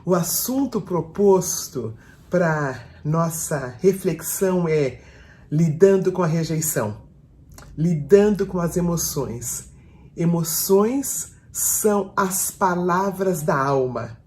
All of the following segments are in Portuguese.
O assunto proposto para nossa reflexão é lidando com a rejeição, lidando com as emoções. Emoções são as palavras da alma.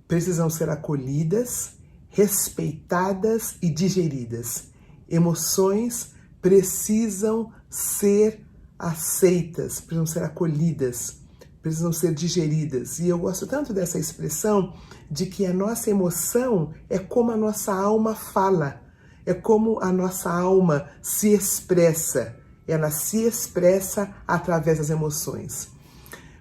Precisam ser acolhidas, respeitadas e digeridas. Emoções precisam ser aceitas, precisam ser acolhidas, precisam ser digeridas. E eu gosto tanto dessa expressão de que a nossa emoção é como a nossa alma fala, é como a nossa alma se expressa. Ela se expressa através das emoções.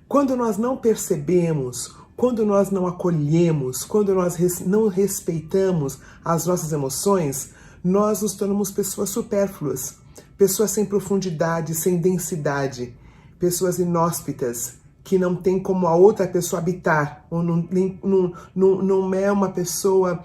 Quando nós não percebemos, quando nós não acolhemos, quando nós não respeitamos as nossas emoções, nós nos tornamos pessoas supérfluas, pessoas sem profundidade, sem densidade, pessoas inóspitas, que não tem como a outra pessoa habitar, ou não é uma pessoa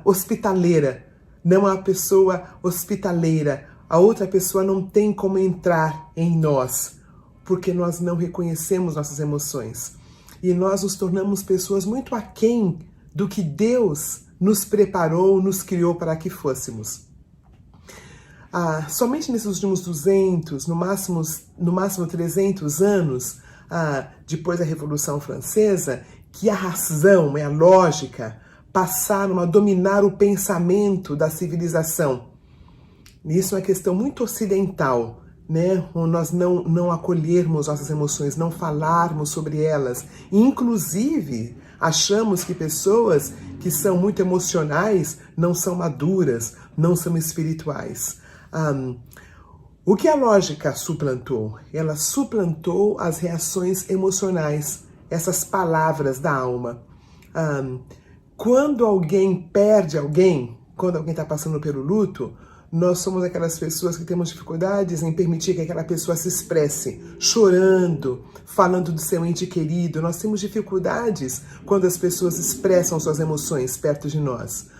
hospitaleira, não é uma pessoa hospitaleira. A outra pessoa não tem como entrar em nós, porque nós não reconhecemos nossas emoções. E nós nos tornamos pessoas muito aquém do que Deus nos preparou, nos criou para que fôssemos. Somente nesses últimos 200, no máximo 300 anos, depois da Revolução Francesa, que a razão, a lógica, passaram a dominar o pensamento da civilização. Isso é uma questão muito ocidental, né? Nós não acolhermos nossas emoções, não falarmos sobre elas. Inclusive, achamos que pessoas que são muito emocionais não são maduras, não são espirituais. O que a lógica suplantou? Ela suplantou as reações emocionais, essas palavras da alma. Quando alguém perde alguém, quando alguém está passando pelo luto, nós somos aquelas pessoas que temos dificuldades em permitir que aquela pessoa se expresse, chorando, falando do seu ente querido. Nós temos dificuldades quando as pessoas expressam suas emoções perto de nós.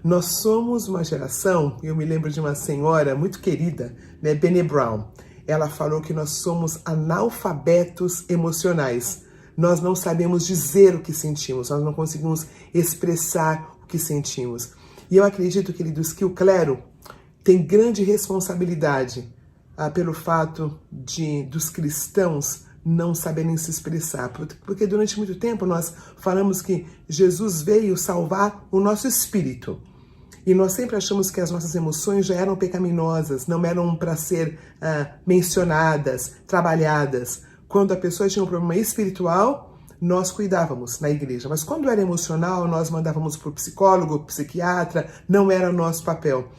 Nós somos uma geração, eu me lembro de uma senhora muito querida, né, Brené Brown. Ela falou que nós somos analfabetos emocionais. Nós não sabemos dizer o que sentimos, nós não conseguimos expressar o que sentimos. E eu acredito, queridos, que o clero tem grande responsabilidade pelo fato dos cristãos não saberem se expressar. Porque durante muito tempo nós falamos que Jesus veio salvar o nosso espírito. E nós sempre achamos que as nossas emoções já eram pecaminosas, não eram para ser mencionadas, trabalhadas. Quando a pessoa tinha um problema espiritual, nós cuidávamos na igreja. Mas quando era emocional, nós mandávamos para o psicólogo, psiquiatra, não era o nosso papel.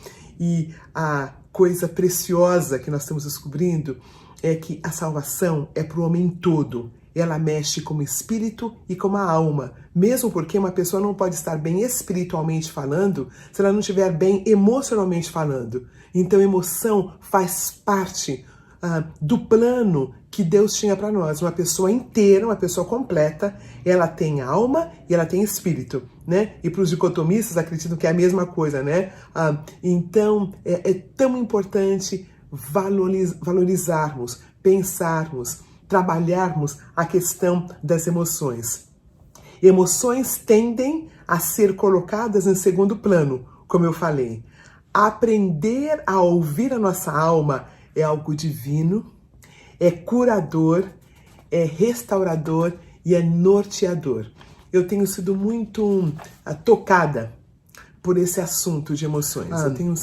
E a coisa preciosa que nós estamos descobrindo é que a salvação é para o homem todo. Ela mexe com o espírito e com a alma. Mesmo porque uma pessoa não pode estar bem espiritualmente falando se ela não estiver bem emocionalmente falando. Então, emoção faz parte do plano que Deus tinha para nós. Uma pessoa inteira, uma pessoa completa, ela tem alma e ela tem espírito, né? E para os dicotomistas acreditam que é a mesma coisa, né? Então, é tão importante valorizarmos, pensarmos, trabalharmos a questão das emoções. Emoções tendem a ser colocadas em segundo plano, como eu falei. Aprender a ouvir a nossa alma é algo divino, é curador, é restaurador e é norteador. Eu tenho sido muito tocada por esse assunto de emoções.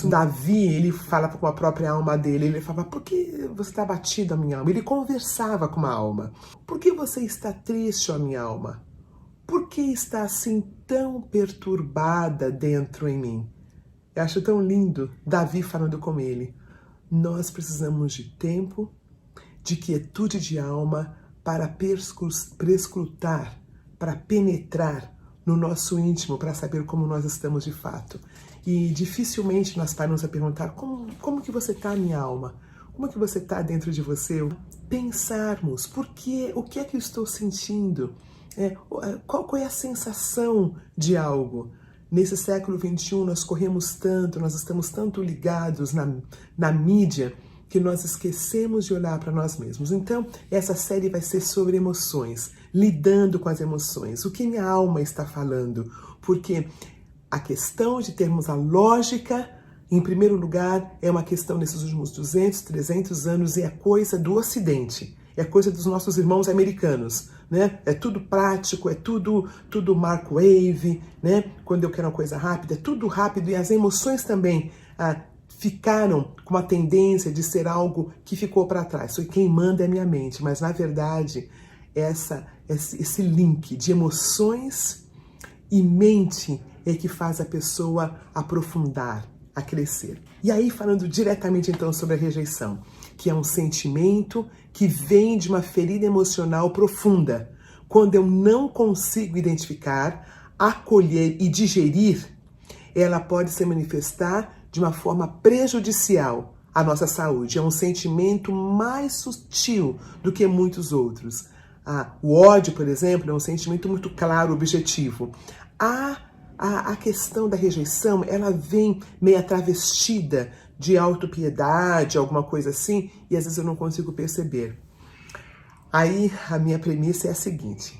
Davi, ele fala com a própria alma dele, ele fala, por que você está abatido, a minha alma? Ele conversava com a alma. Por que você está triste, a minha alma? Por que está assim tão perturbada dentro em mim? Eu acho tão lindo Davi falando com ele. Nós precisamos de tempo, de quietude de alma para perscrutar, para penetrar no nosso íntimo, para saber como nós estamos de fato. E dificilmente nós paramos a perguntar como que você está, minha alma? Como que você está dentro de você? Pensarmos, o que é que eu estou sentindo? Qual é a sensação de algo? Nesse século XXI nós corremos tanto, nós estamos tanto ligados na mídia, que nós esquecemos de olhar para nós mesmos. Então, essa série vai ser sobre emoções, lidando com as emoções. O que minha alma está falando? Porque a questão de termos a lógica, em primeiro lugar, é uma questão desses últimos 200, 300 anos, e é coisa do Ocidente. É coisa dos nossos irmãos americanos, né? É tudo prático, é tudo microwave, né? Quando eu quero uma coisa rápida, é tudo rápido, e as emoções também ficaram com uma tendência de ser algo que ficou para trás. Quem manda é a minha mente, mas na verdade esse link de emoções e mente é que faz a pessoa aprofundar, a crescer. E aí, falando diretamente então sobre a rejeição, que é um sentimento que vem de uma ferida emocional profunda. Quando eu não consigo identificar, acolher e digerir, ela pode se manifestar de uma forma prejudicial à nossa saúde. É um sentimento mais sutil do que muitos outros. O ódio, por exemplo, é um sentimento muito claro, objetivo. A questão da rejeição, ela vem meio travestida de autopiedade, alguma coisa assim, e às vezes eu não consigo perceber. Aí a minha premissa é a seguinte,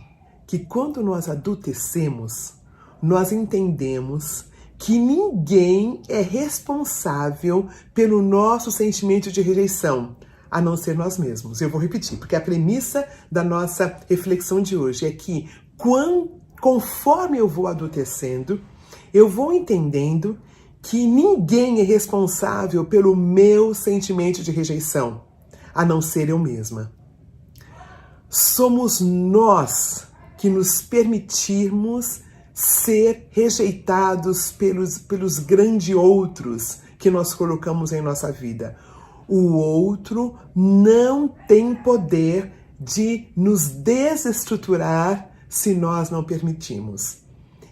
que quando nós adultecemos, nós entendemos que ninguém é responsável pelo nosso sentimento de rejeição, a não ser nós mesmos. Eu vou repetir, porque a premissa da nossa reflexão de hoje é que conforme eu vou adultecendo, eu vou entendendo que ninguém é responsável pelo meu sentimento de rejeição, a não ser eu mesma. Somos nós que nos permitimos ser rejeitados pelos grandes outros que nós colocamos em nossa vida. O outro não tem poder de nos desestruturar se nós não permitimos.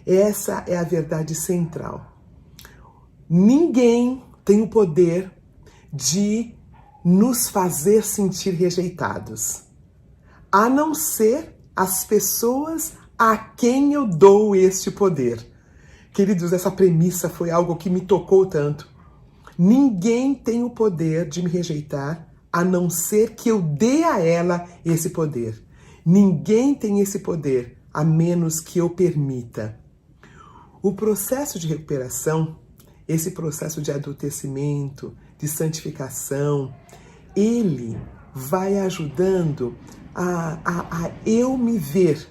Essa é a verdade central. Ninguém tem o poder de nos fazer sentir rejeitados, a não ser as pessoas a quem eu dou este poder. Queridos, essa premissa foi algo que me tocou tanto. Ninguém tem o poder de me rejeitar, a não ser que eu dê a ela esse poder. Ninguém tem esse poder, a menos que eu permita. O processo de recuperação, esse processo de adultecimento, de santificação, ele vai ajudando a eu me ver,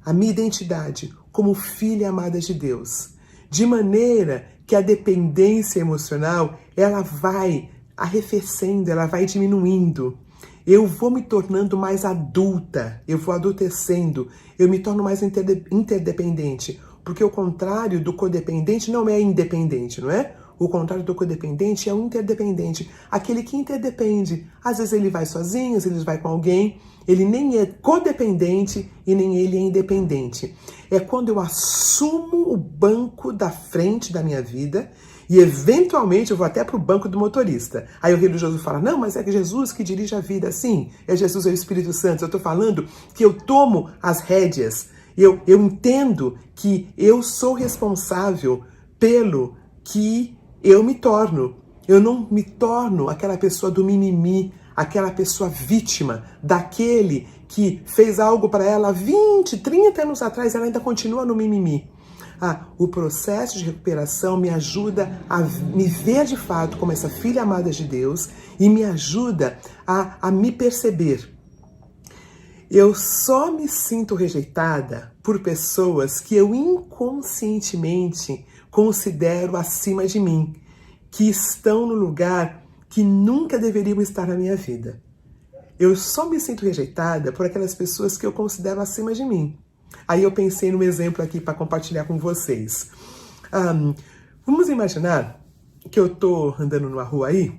a minha identidade como filha amada de Deus, de maneira que a dependência emocional, ela vai arrefecendo, ela vai diminuindo. Eu vou me tornando mais adulta, eu vou adultecendo, eu me torno mais interdependente, porque o contrário do codependente não é independente, não é? O contrário do codependente é o interdependente, aquele que interdepende. Às vezes ele vai sozinho, às vezes ele vai com alguém, ele nem é codependente e nem ele é independente. É quando eu assumo o banco da frente da minha vida e eventualmente eu vou até para o banco do motorista. Aí o religioso fala, não, mas é Jesus que dirige a vida. Sim, é Jesus, é o Espírito Santo. Eu estou falando que eu tomo as rédeas. Eu entendo que eu sou responsável pelo que eu me torno. Eu não me torno aquela pessoa do mimimi, aquela pessoa vítima, daquele que fez algo para ela 20, 30 anos atrás, ela ainda continua no mimimi. O processo de recuperação me ajuda a me ver de fato como essa filha amada de Deus e me ajuda a me perceber. Eu só me sinto rejeitada por pessoas que eu inconscientemente considero acima de mim, que estão no lugar que nunca deveriam estar na minha vida. Eu só me sinto rejeitada por aquelas pessoas que eu considero acima de mim. Aí eu pensei num exemplo aqui para compartilhar com vocês. Vamos imaginar que eu tô andando numa rua aí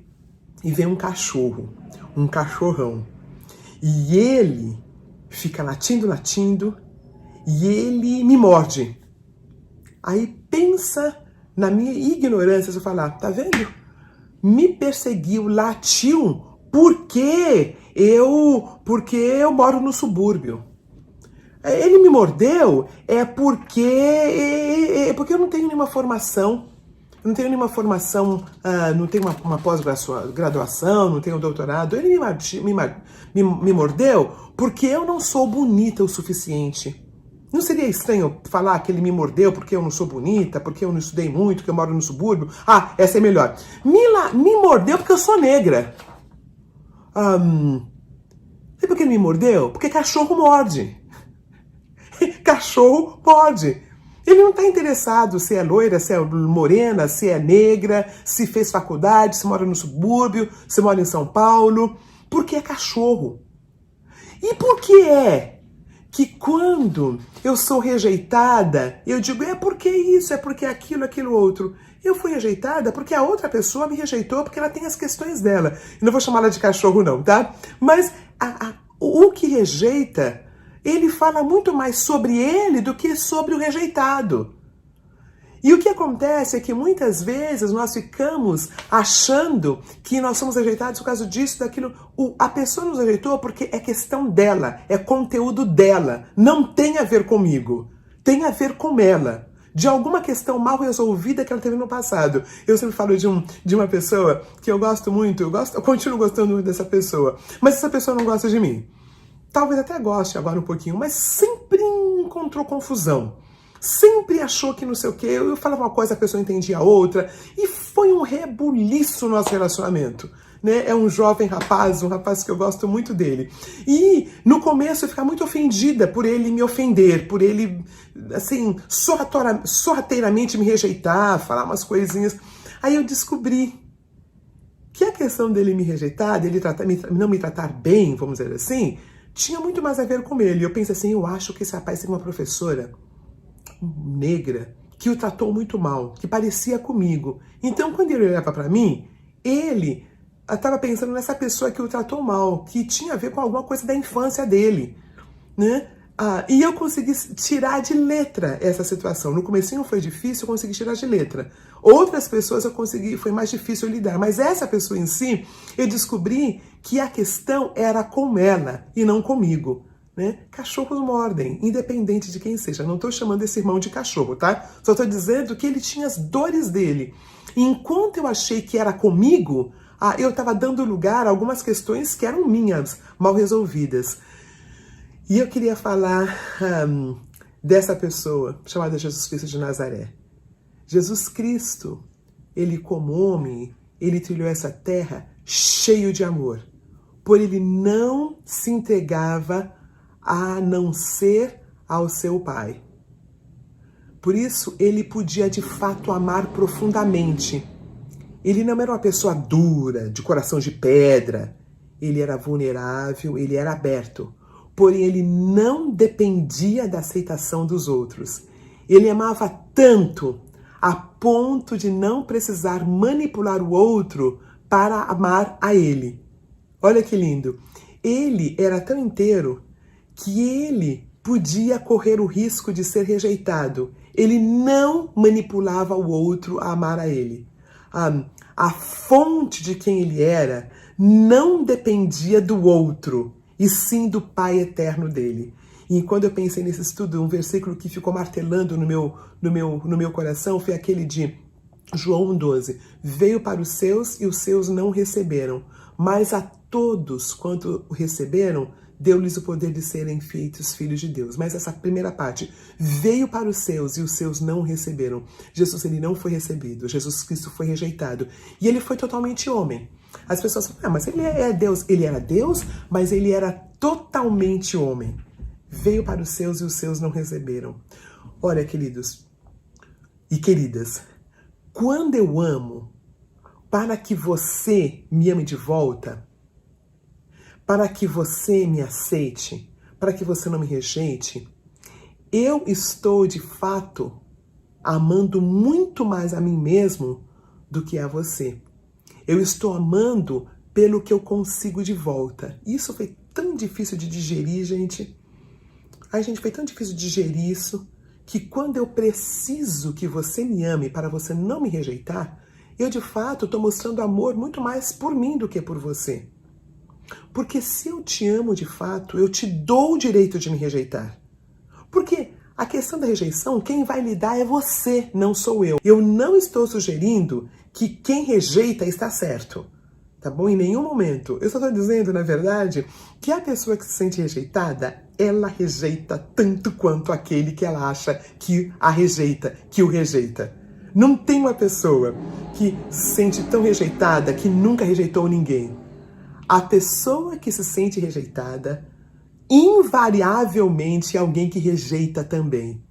e vem um cachorro, um cachorrão. E ele fica latindo, e ele me morde. Aí pensa na minha ignorância, se eu falar, tá vendo? Me perseguiu, latiu, porque eu moro no subúrbio. Ele me mordeu porque eu não tenho nenhuma formação. não tenho nenhuma formação, não tenho uma pós-graduação, não tenho doutorado. Ele me mordeu porque eu não sou bonita o suficiente. Não seria estranho falar que ele me mordeu porque eu não sou bonita, porque eu não estudei muito, que eu moro no subúrbio? Ah, essa é melhor. Me mordeu porque eu sou negra. Sabe por que ele me mordeu? Porque cachorro morde. Cachorro morde. Ele não está interessado se é loira, se é morena, se é negra, se fez faculdade, se mora no subúrbio, se mora em São Paulo, porque é cachorro. E por que é que quando eu sou rejeitada, eu digo, é porque isso, é porque aquilo outro. Eu fui rejeitada porque a outra pessoa me rejeitou porque ela tem as questões dela. Eu não vou chamar ela de cachorro não, tá? Mas o que rejeita, ele fala muito mais sobre ele do que sobre o rejeitado. E o que acontece é que muitas vezes nós ficamos achando que nós somos rejeitados por causa disso, daquilo. A pessoa nos rejeitou porque é questão dela, é conteúdo dela. Não tem a ver comigo, tem a ver com ela. De alguma questão mal resolvida que ela teve no passado. Eu sempre falo de uma pessoa que eu gosto muito, eu continuo gostando muito dessa pessoa, mas essa pessoa não gosta de mim. Talvez até goste agora um pouquinho, mas sempre encontrou confusão. Sempre achou que não sei o quê, eu falava uma coisa, a pessoa entendia outra, e foi um rebuliço no nosso relacionamento. Né? É um jovem rapaz, um rapaz que eu gosto muito dele. E no começo eu ficava muito ofendida por ele me ofender, por ele, assim, sorrateiramente me rejeitar, falar umas coisinhas. Aí eu descobri que a questão dele me rejeitar, dele não me tratar bem, vamos dizer assim, tinha muito mais a ver com ele. Eu pensei assim, eu acho que esse rapaz tem uma professora negra que o tratou muito mal, que parecia comigo. Então, quando ele olhava para mim, ele estava pensando nessa pessoa que o tratou mal, que tinha a ver com alguma coisa da infância dele, né? E eu consegui tirar de letra essa situação. No comecinho foi difícil, eu consegui tirar de letra. Outras pessoas foi mais difícil lidar. Mas essa pessoa em si, eu descobri que a questão era com ela e não comigo. Né? Cachorros mordem, independente de quem seja. Não estou chamando esse irmão de cachorro, tá? Só estou dizendo que ele tinha as dores dele. E enquanto eu achei que era comigo, eu estava dando lugar a algumas questões que eram minhas, mal resolvidas. E eu queria falar dessa pessoa chamada Jesus Cristo de Nazaré. Jesus Cristo, ele como homem, ele trilhou essa terra cheio de amor. Por ele não se entregava a não ser ao seu Pai. Por isso, ele podia de fato amar profundamente. Ele não era uma pessoa dura, de coração de pedra. Ele era vulnerável, ele era aberto. Porém, ele não dependia da aceitação dos outros. Ele amava tanto a ponto de não precisar manipular o outro para amar a ele. Olha que lindo. Ele era tão inteiro que ele podia correr o risco de ser rejeitado. Ele não manipulava o outro a amar a ele. A fonte de quem ele era não dependia do outro, e sim do Pai eterno dele. E quando eu pensei nesse estudo, um versículo que ficou martelando no meu coração foi aquele de João 12. Veio para os seus e os seus não receberam, mas a todos quanto o receberam, deu-lhes o poder de serem feitos filhos de Deus. Mas essa primeira parte, veio para os seus e os seus não receberam. Jesus, ele não foi recebido. Jesus Cristo foi rejeitado. E ele foi totalmente homem. As pessoas falam, mas ele é Deus. Ele era Deus, mas ele era totalmente homem. Veio para os seus e os seus não receberam. Olha, queridos e queridas, quando eu amo, para que você me ame de volta, para que você me aceite, para que você não me rejeite, eu estou de fato amando muito mais a mim mesmo do que a você. Eu estou amando pelo que eu consigo de volta. Isso foi tão difícil de digerir, gente. Ai, gente, foi tão difícil de digerir isso, que quando eu preciso que você me ame para você não me rejeitar, eu de fato estou mostrando amor muito mais por mim do que por você. Porque se eu te amo de fato, eu te dou o direito de me rejeitar. Porque a questão da rejeição, quem vai lidar é você, não sou eu. Eu não estou sugerindo que quem rejeita está certo, tá bom? Em nenhum momento. Eu só estou dizendo, na verdade, que a pessoa que se sente rejeitada, ela rejeita tanto quanto aquele que ela acha que a rejeita, que o rejeita. Não tem uma pessoa que se sente tão rejeitada que nunca rejeitou ninguém. A pessoa que se sente rejeitada, invariavelmente é alguém que rejeita também.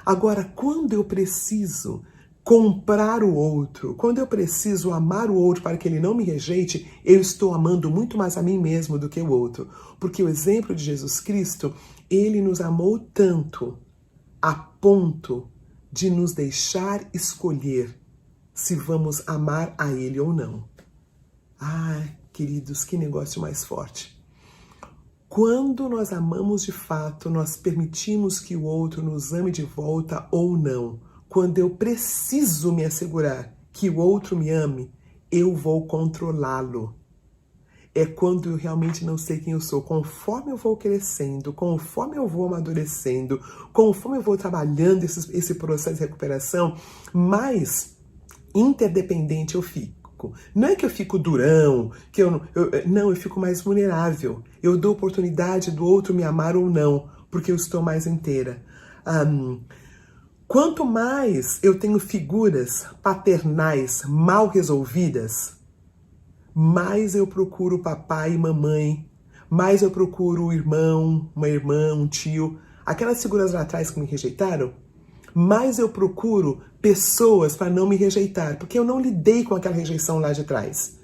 Agora, quando eu preciso comprar o outro, quando eu preciso amar o outro para que ele não me rejeite, eu estou amando muito mais a mim mesmo do que o outro. Porque o exemplo de Jesus Cristo, ele nos amou tanto a ponto de nos deixar escolher se vamos amar a ele ou não. Ai, queridos, que negócio mais forte. Quando nós amamos de fato, nós permitimos que o outro nos ame de volta ou não. Quando eu preciso me assegurar que o outro me ame, eu vou controlá-lo. É quando eu realmente não sei quem eu sou. Conforme eu vou crescendo, conforme eu vou amadurecendo, conforme eu vou trabalhando esse processo de recuperação, mais interdependente eu fico. Não é que eu fico durão, que eu fico mais vulnerável. Eu dou oportunidade do outro me amar ou não, porque eu estou mais inteira. Quanto mais eu tenho figuras paternais mal resolvidas, mais eu procuro papai e mamãe, mais eu procuro um irmão, uma irmã, um tio. Aquelas figuras lá atrás que me rejeitaram, mais eu procuro pessoas para não me rejeitar, porque eu não lidei com aquela rejeição lá de trás,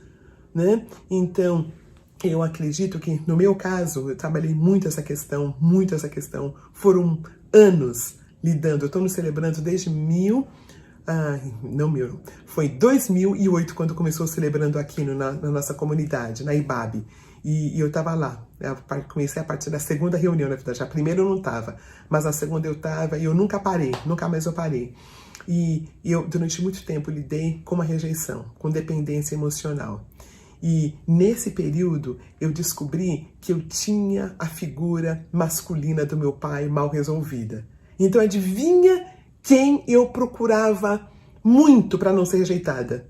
né? Então, eu acredito que, no meu caso, eu trabalhei muito essa questão, foram anos lidando, eu estou me celebrando desde foi 2008 quando começou celebrando aqui na nossa comunidade, na IBAB. E eu estava lá, eu comecei a partir da segunda reunião, na verdade. A primeira eu não estava, mas na segunda eu estava e eu nunca mais eu parei. E eu, durante muito tempo, lidei com uma rejeição, com dependência emocional. E nesse período eu descobri que eu tinha a figura masculina do meu pai mal resolvida. Então adivinha quem eu procurava muito para não ser rejeitada?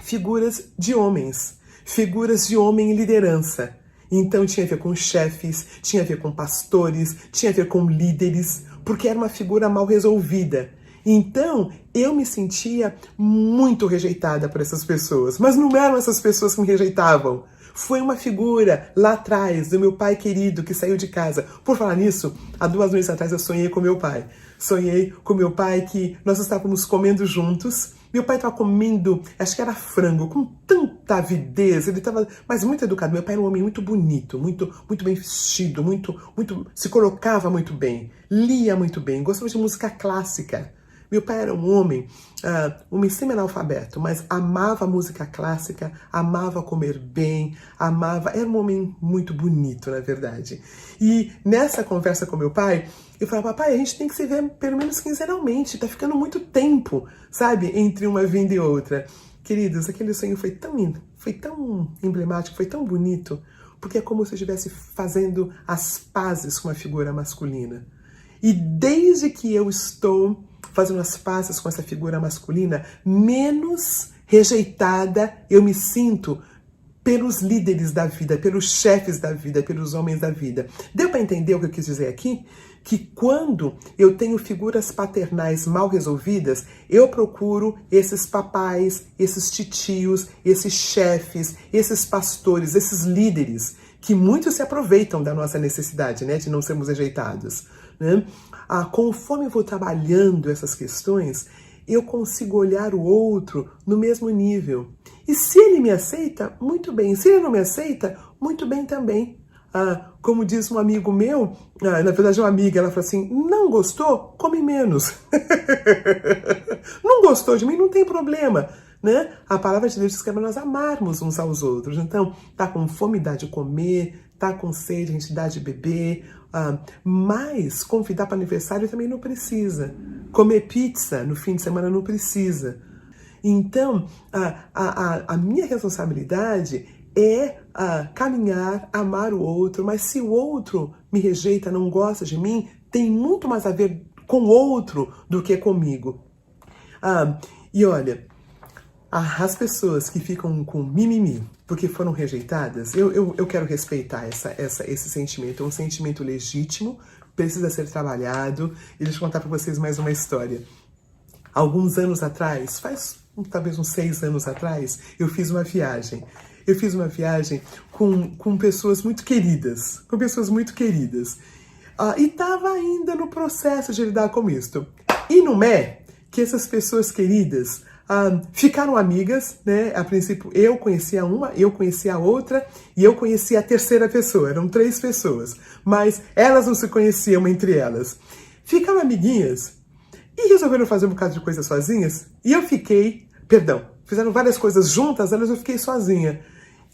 Figuras de homens. Figuras de homem em liderança. Então tinha a ver com chefes, tinha a ver com pastores, tinha a ver com líderes, porque era uma figura mal resolvida. Então eu me sentia muito rejeitada por essas pessoas, mas não eram essas pessoas que me rejeitavam. Foi uma figura lá atrás do meu pai querido que saiu de casa. Por falar nisso, há 2 noites atrás eu sonhei com meu pai. Sonhei com meu pai que nós estávamos comendo juntos. Meu pai estava comendo, acho que era frango, com tanta avidez. Ele estava, mas muito educado. Meu pai era um homem muito bonito, muito bem vestido, se colocava muito bem, lia muito bem, gostava de música clássica. Meu pai era um homem semi-analfabeto, mas amava música clássica, amava comer bem, era um homem muito bonito, na verdade. E nessa conversa com meu pai, eu falava, papai, a gente tem que se ver pelo menos quinzenalmente, tá ficando muito tempo, sabe, entre uma vinda e outra. Queridos, aquele sonho foi tão emblemático, foi tão bonito, porque é como se eu estivesse fazendo as pazes com a figura masculina. E desde que eu estou fazendo as pazes com essa figura masculina, menos rejeitada eu me sinto pelos líderes da vida, pelos chefes da vida, pelos homens da vida. Deu para entender o que eu quis dizer aqui? Que quando eu tenho figuras paternais mal resolvidas, eu procuro esses papais, esses titios, esses chefes, esses pastores, esses líderes, que muitos se aproveitam da nossa necessidade, né, de não sermos rejeitados, né? Conforme eu vou trabalhando essas questões, eu consigo olhar o outro no mesmo nível. E se ele me aceita, muito bem. Se ele não me aceita, muito bem também. Como diz um amigo meu, na verdade uma amiga, ela falou assim, não gostou? Come menos. Não gostou de mim? Não tem problema. Né? A palavra de Deus diz que é para nós amarmos uns aos outros. Então, tá com fome, dá de comer, tá com sede, a gente dá de beber. Mas convidar para aniversário também não precisa. Comer pizza no fim de semana não precisa. Então, a minha responsabilidade é caminhar, amar o outro, mas se o outro me rejeita, não gosta de mim, tem muito mais a ver com outro do que comigo. E olha, as pessoas que ficam com mimimi porque foram rejeitadas, eu quero respeitar esse sentimento. É um sentimento legítimo, precisa ser trabalhado. E deixa eu contar para vocês mais uma história. Alguns anos atrás, faz talvez uns 6 anos atrás, eu fiz uma viagem. Eu fiz uma viagem com pessoas muito queridas. E estava ainda no processo de lidar com isto. E não é que essas pessoas queridas ficaram amigas, né? A princípio, eu conhecia uma, eu conhecia a outra e eu conhecia a terceira pessoa. Eram 3 pessoas, mas elas não se conheciam entre elas. Ficaram amiguinhas e resolveram fazer um bocado de coisa sozinhas. E eu fizeram várias coisas juntas, eu fiquei sozinha.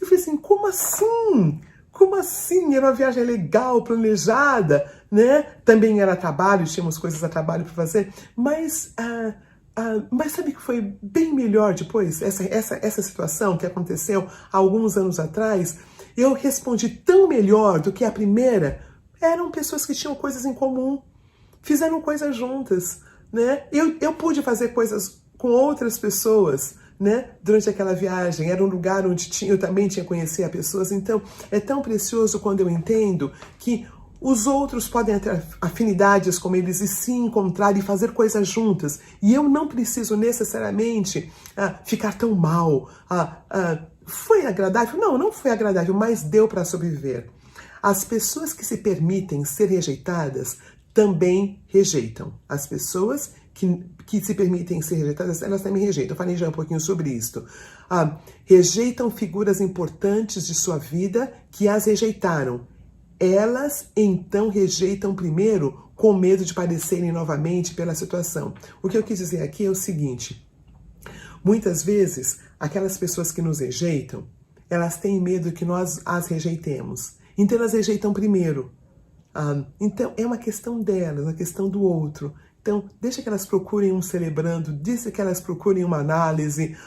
Eu falei assim, como assim? Como assim? Era uma viagem legal, planejada, né? Também era trabalho, tínhamos coisas a trabalho para fazer, mas sabe que foi bem melhor depois, essa situação que aconteceu há alguns anos atrás? Eu respondi tão melhor do que a primeira. Eram pessoas que tinham coisas em comum, fizeram coisas juntas, né? Eu pude fazer coisas com outras pessoas, né? Durante aquela viagem, era um lugar onde eu também tinha conhecido pessoas. Então, é tão precioso quando eu entendo que os outros podem ter afinidades com eles e se encontrar e fazer coisas juntas. E eu não preciso necessariamente ficar tão mal. Foi agradável? Não foi agradável, mas deu para sobreviver. As pessoas que se permitem ser rejeitadas também rejeitam. As pessoas que se permitem ser rejeitadas, elas também rejeitam. Eu falei já um pouquinho sobre isso. Rejeitam figuras importantes de sua vida que as rejeitaram. Elas, então, rejeitam primeiro com medo de padecerem novamente pela situação. O que eu quis dizer aqui é o seguinte. Muitas vezes, aquelas pessoas que nos rejeitam, elas têm medo que nós as rejeitemos. Então, elas rejeitam primeiro. Então, é uma questão delas, uma questão do outro. Então, deixa que elas procurem um celebrando, deixa que elas procurem uma análise,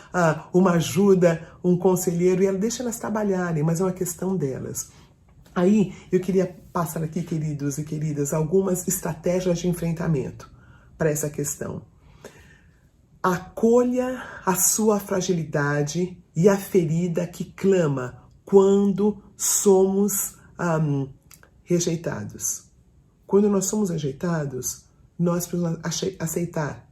uma ajuda, um conselheiro, e deixa elas trabalharem, mas é uma questão delas. Aí, eu queria passar aqui, queridos e queridas, algumas estratégias de enfrentamento para essa questão. Acolha a sua fragilidade e a ferida que clama quando somos rejeitados. Quando nós somos rejeitados, nós precisamos aceitar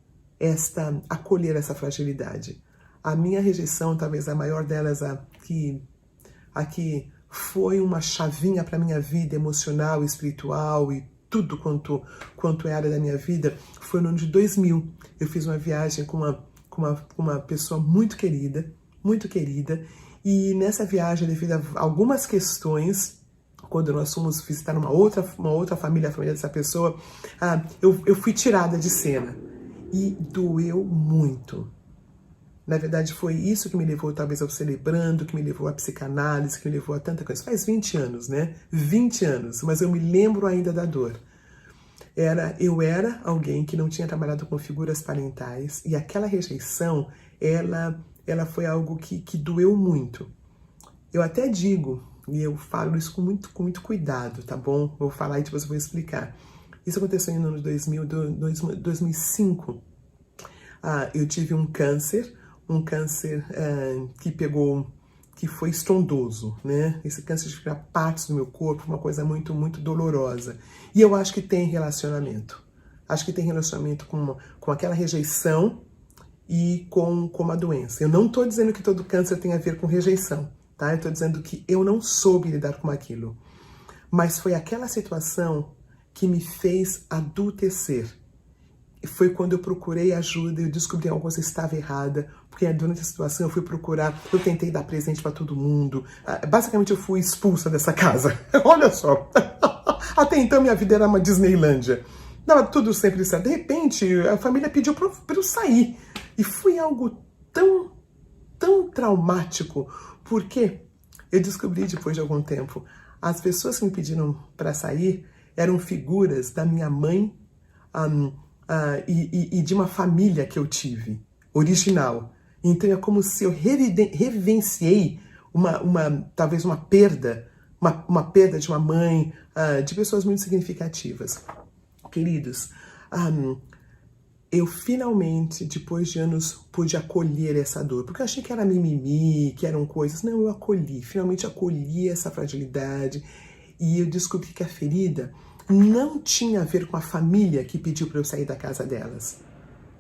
acolher essa fragilidade. A minha rejeição, talvez a maior delas, aqui foi uma chavinha para a minha vida emocional, espiritual e tudo quanto é a área da minha vida, foi no ano de 2000. Eu fiz uma viagem com uma pessoa muito querida, e nessa viagem, devido a algumas questões, quando nós fomos visitar uma outra família, a família dessa pessoa, eu fui tirada de cena. E doeu muito. Na verdade, foi isso que me levou, talvez, ao celebrando, que me levou à psicanálise, que me levou a tanta coisa. Faz 20 anos, né? 20 anos, mas eu me lembro ainda da dor. Eu era alguém que não tinha trabalhado com figuras parentais, e aquela rejeição, ela foi algo que doeu muito. Eu até digo, e eu falo isso com muito cuidado, tá bom? Vou falar e depois eu vou explicar. Isso aconteceu no ano de 2005. Eu tive um câncer que foi estrondoso, né? Esse câncer de partes do meu corpo, uma coisa muito dolorosa. E eu acho que tem relacionamento. Acho que tem relacionamento com aquela rejeição e com a doença. Eu não estou dizendo que todo câncer tem a ver com rejeição, tá? Eu estou dizendo que eu não soube lidar com aquilo. Mas foi aquela situação que me fez adultecer. Foi quando eu procurei ajuda e eu descobri que alguma coisa estava errada, porque durante a situação eu fui procurar, eu tentei dar presente para todo mundo. Basicamente eu fui expulsa dessa casa. Olha só. Até então minha vida era uma Disneylândia. Dava tudo sempre certo. De repente a família pediu para eu sair. E foi algo tão traumático, porque eu descobri depois de algum tempo, as pessoas que me pediram para sair eram figuras da minha mãe, e de uma família que eu tive, original. Então é como se eu revivenciei talvez uma perda de uma mãe, de pessoas muito significativas. Queridos, eu finalmente, depois de anos, pude acolher essa dor. Porque eu achei que era mimimi, que eram coisas. Não, eu acolhi. Finalmente acolhi essa fragilidade. E eu descobri que a ferida não tinha a ver com a família que pediu para eu sair da casa delas.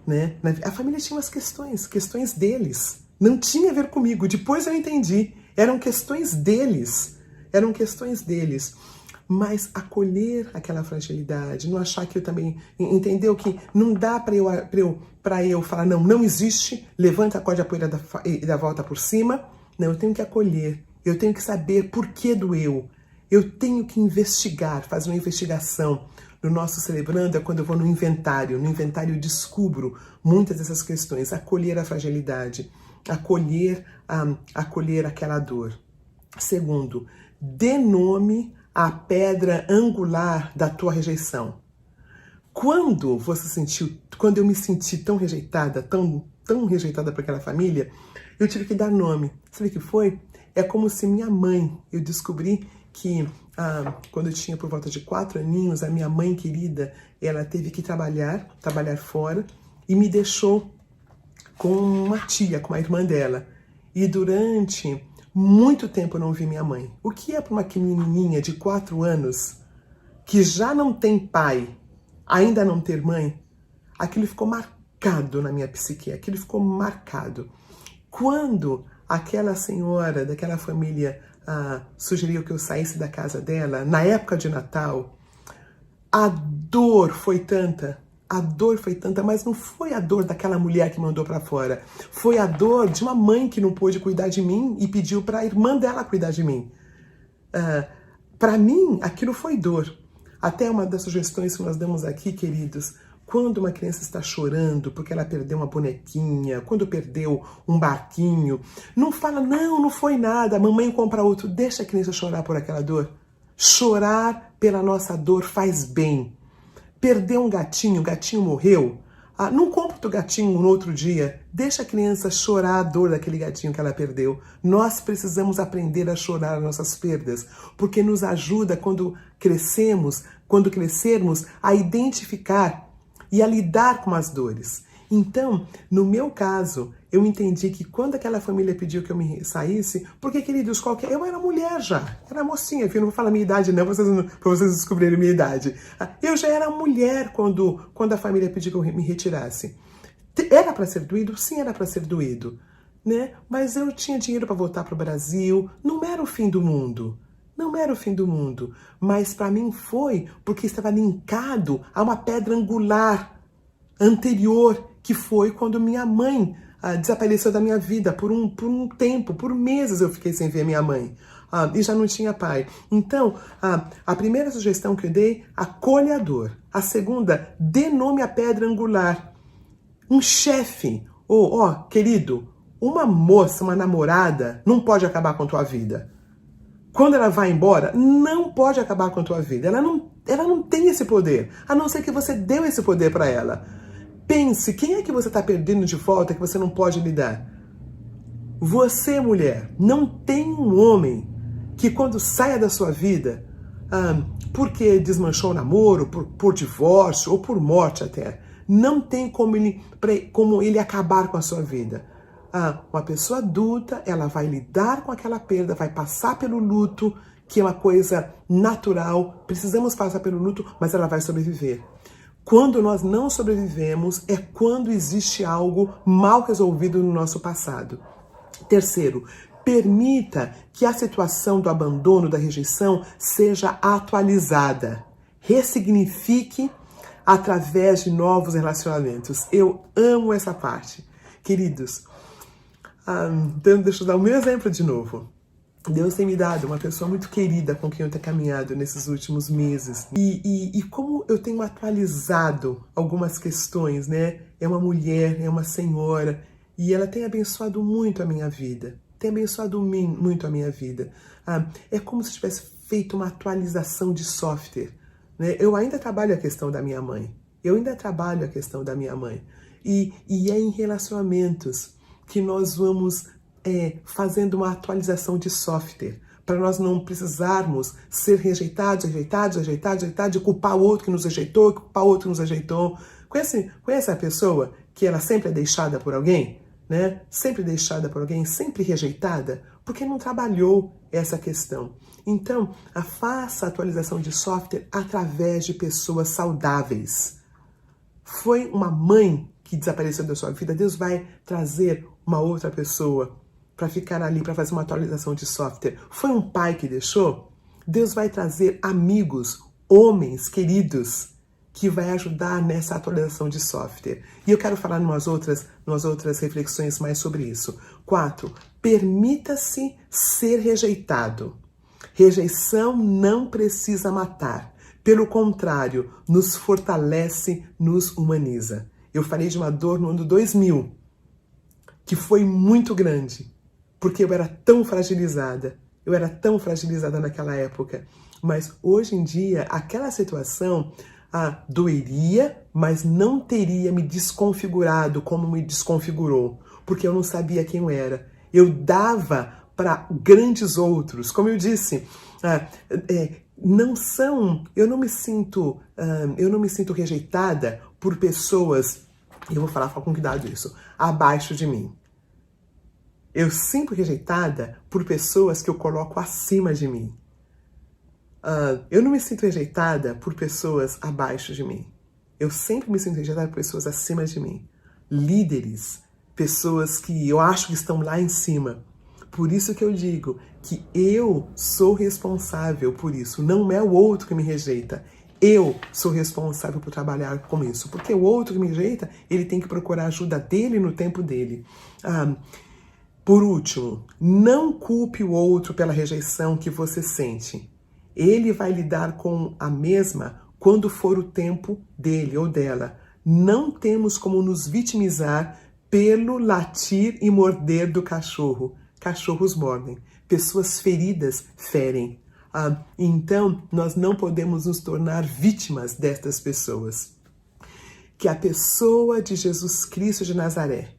Né? A família tinha umas questões deles. Não tinha a ver comigo. Depois eu entendi. Eram questões deles. Eram questões deles. Mas acolher aquela fragilidade, não achar que eu também... Entendeu que não dá para eu falar, não existe, levanta, acorde a poeira e dá a volta por cima. Não, eu tenho que acolher, eu tenho que saber por que doeu. Eu tenho que investigar, fazer uma investigação. No nosso Celebrando é quando eu vou no inventário eu descubro muitas dessas questões. Acolher a fragilidade, acolher aquela dor. Segundo, dê nome a pedra angular da tua rejeição. Quando eu me senti tão rejeitada, tão rejeitada por aquela família, eu tive que dar nome. Sabe o que foi? É como se minha mãe, eu descobri que quando eu tinha por volta de 4 aninhos, a minha mãe querida, ela teve que trabalhar fora, e me deixou com uma tia, com a irmã dela. E durante muito tempo eu não vi minha mãe. O que é para uma menininha de 4 anos, que já não tem pai, ainda não ter mãe? Aquilo ficou marcado na minha psique, aquilo ficou marcado. Quando aquela senhora daquela família sugeriu que eu saísse da casa dela, na época de Natal, a dor foi tanta, mas não foi a dor daquela mulher que mandou para fora. Foi a dor de uma mãe que não pôde cuidar de mim e pediu para a irmã dela cuidar de mim. Para mim, aquilo foi dor. Até uma das sugestões que nós damos aqui, queridos, quando uma criança está chorando porque ela perdeu uma bonequinha, quando perdeu um barquinho, não fala, não foi nada, a mamãe compra outro. Deixa a criança chorar por aquela dor. Chorar pela nossa dor faz bem. Perdeu um gatinho, o gatinho morreu, não compra outro gatinho no outro dia. Deixa a criança chorar a dor daquele gatinho que ela perdeu. Nós precisamos aprender a chorar as nossas perdas, porque nos ajuda quando crescermos, a identificar e a lidar com as dores. Então, no meu caso, eu entendi que quando aquela família pediu que eu me saísse, porque, queridos, eu era mulher já, era mocinha, eu não vou falar minha idade não, para vocês descobrirem minha idade. Eu já era mulher quando a família pediu que eu me retirasse. Era para ser doído? Sim, era para ser doído, né? Mas eu tinha dinheiro para voltar para o Brasil, não era o fim do mundo. Não era o fim do mundo, mas para mim foi porque estava linkado a uma pedra angular anterior, que foi quando minha mãe desapareceu da minha vida por um tempo, por meses eu fiquei sem ver minha mãe. E já não tinha pai. Então, a primeira sugestão que eu dei, acolha a dor. A segunda, dê nome à pedra angular. Um chefe, querido, uma moça, uma namorada, não pode acabar com a tua vida. Quando ela vai embora, não pode acabar com a tua vida. Ela não tem esse poder, a não ser que você deu esse poder para ela. Pense, quem é que você está perdendo de volta que você não pode lidar? Você, mulher, não tem um homem que quando saia da sua vida, porque desmanchou o namoro, por divórcio ou por morte até, não tem como ele acabar com a sua vida. Uma pessoa adulta, ela vai lidar com aquela perda, vai passar pelo luto, que é uma coisa natural, precisamos passar pelo luto, mas ela vai sobreviver. Quando nós não sobrevivemos, é quando existe algo mal resolvido no nosso passado. Terceiro, permita que a situação do abandono, da rejeição, seja atualizada. Ressignifique através de novos relacionamentos. Eu amo essa parte. Queridos, deixa eu dar o meu exemplo de novo. Deus tem me dado uma pessoa muito querida com quem eu tenho caminhado nesses últimos meses. E como eu tenho atualizado algumas questões, né? É uma mulher, é uma senhora, e ela tem abençoado muito a minha vida. Tem abençoado muito a minha vida. É como se eu tivesse feito uma atualização de software, né? Eu ainda trabalho a questão da minha mãe. E é em relacionamentos que nós vamos fazendo uma atualização de software para nós não precisarmos ser rejeitados, e culpar o outro que nos rejeitou, culpar o outro que nos rejeitou. Conhece a pessoa que ela sempre é deixada por alguém, né? Sempre deixada por alguém, sempre rejeitada, porque não trabalhou essa questão. Então, faça a atualização de software através de pessoas saudáveis. Foi uma mãe que desapareceu da sua vida, Deus vai trazer uma outra pessoa para ficar ali, para fazer uma atualização de software. Foi um pai que deixou? Deus vai trazer amigos, homens queridos, que vai ajudar nessa atualização de software. E eu quero falar umas outras reflexões mais sobre isso. 4. Permita-se ser rejeitado. Rejeição não precisa matar. Pelo contrário, nos fortalece, nos humaniza. Eu falei de uma dor no ano 2000, que foi muito grande, porque eu era tão fragilizada. Eu era tão fragilizada naquela época. Mas hoje em dia, aquela situação doeria, mas não teria me desconfigurado como me desconfigurou, porque eu não sabia quem eu era. Eu dava para grandes outros. Como eu disse, eu não me sinto rejeitada por pessoas, e eu vou falar com cuidado isso, abaixo de mim. Eu sinto rejeitada por pessoas que eu coloco acima de mim. Eu não me sinto rejeitada por pessoas abaixo de mim. Eu sempre me sinto rejeitada por pessoas acima de mim. Líderes, pessoas que eu acho que estão lá em cima. Por isso que eu digo que eu sou responsável por isso. Não é o outro que me rejeita. Eu sou responsável por trabalhar com isso. Porque o outro que me rejeita, ele tem que procurar a ajuda dele no tempo dele. Por último, não culpe o outro pela rejeição que você sente. Ele vai lidar com a mesma quando for o tempo dele ou dela. Não temos como nos vitimizar pelo latir e morder do cachorro. Cachorros mordem. Pessoas feridas ferem. Então, nós não podemos nos tornar vítimas destas pessoas. Que a pessoa de Jesus Cristo de Nazaré,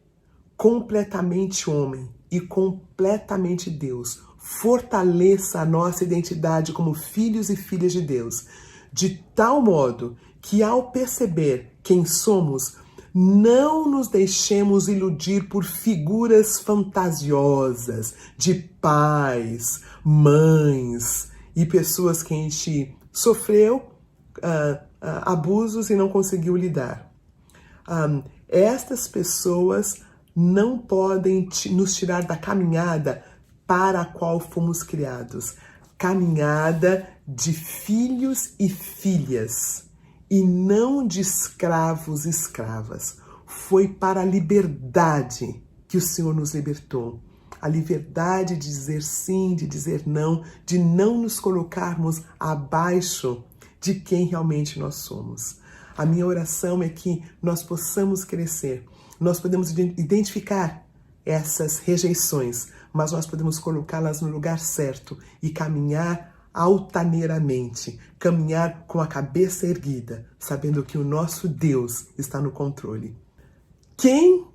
completamente homem e completamente Deus, fortaleça a nossa identidade como filhos e filhas de Deus, de tal modo que ao perceber quem somos, não nos deixemos iludir por figuras fantasiosas de pais, mães e pessoas que a gente sofreu abusos e não conseguiu lidar. Estas pessoas não podem nos tirar da caminhada para a qual fomos criados. Caminhada de filhos e filhas, e não de escravos e escravas. Foi para a liberdade que o Senhor nos libertou. A liberdade de dizer sim, de dizer não, de não nos colocarmos abaixo de quem realmente nós somos. A minha oração é que nós possamos crescer. Nós podemos identificar essas rejeições, mas nós podemos colocá-las no lugar certo e caminhar altaneiramente, caminhar com a cabeça erguida, sabendo que o nosso Deus está no controle. Quem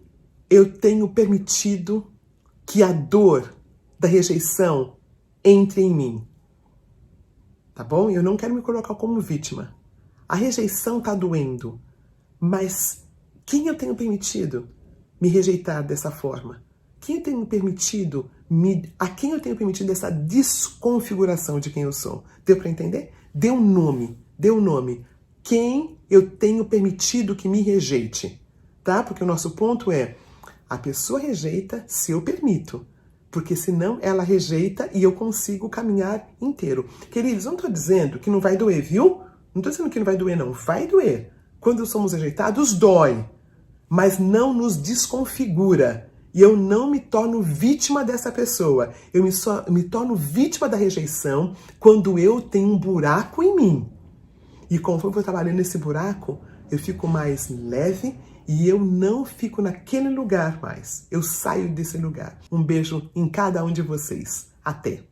eu tenho permitido que a dor da rejeição entre em mim? Tá bom? Eu não quero me colocar como vítima. A rejeição tá doendo, mas quem eu tenho permitido me rejeitar dessa forma? A quem eu tenho permitido essa desconfiguração de quem eu sou? Deu para entender? Dê um nome. Quem eu tenho permitido que me rejeite? Tá? Porque o nosso ponto é, a pessoa rejeita se eu permito. Porque senão ela rejeita e eu consigo caminhar inteiro. Queridos, não estou dizendo que não vai doer, viu? Não estou dizendo que não vai doer, não. Vai doer. Quando somos rejeitados, dói. Mas não nos desconfigura. E eu não me torno vítima dessa pessoa. Eu me torno vítima da rejeição quando eu tenho um buraco em mim. E conforme eu vou trabalhando nesse buraco, eu fico mais leve e eu não fico naquele lugar mais. Eu saio desse lugar. Um beijo em cada um de vocês. Até!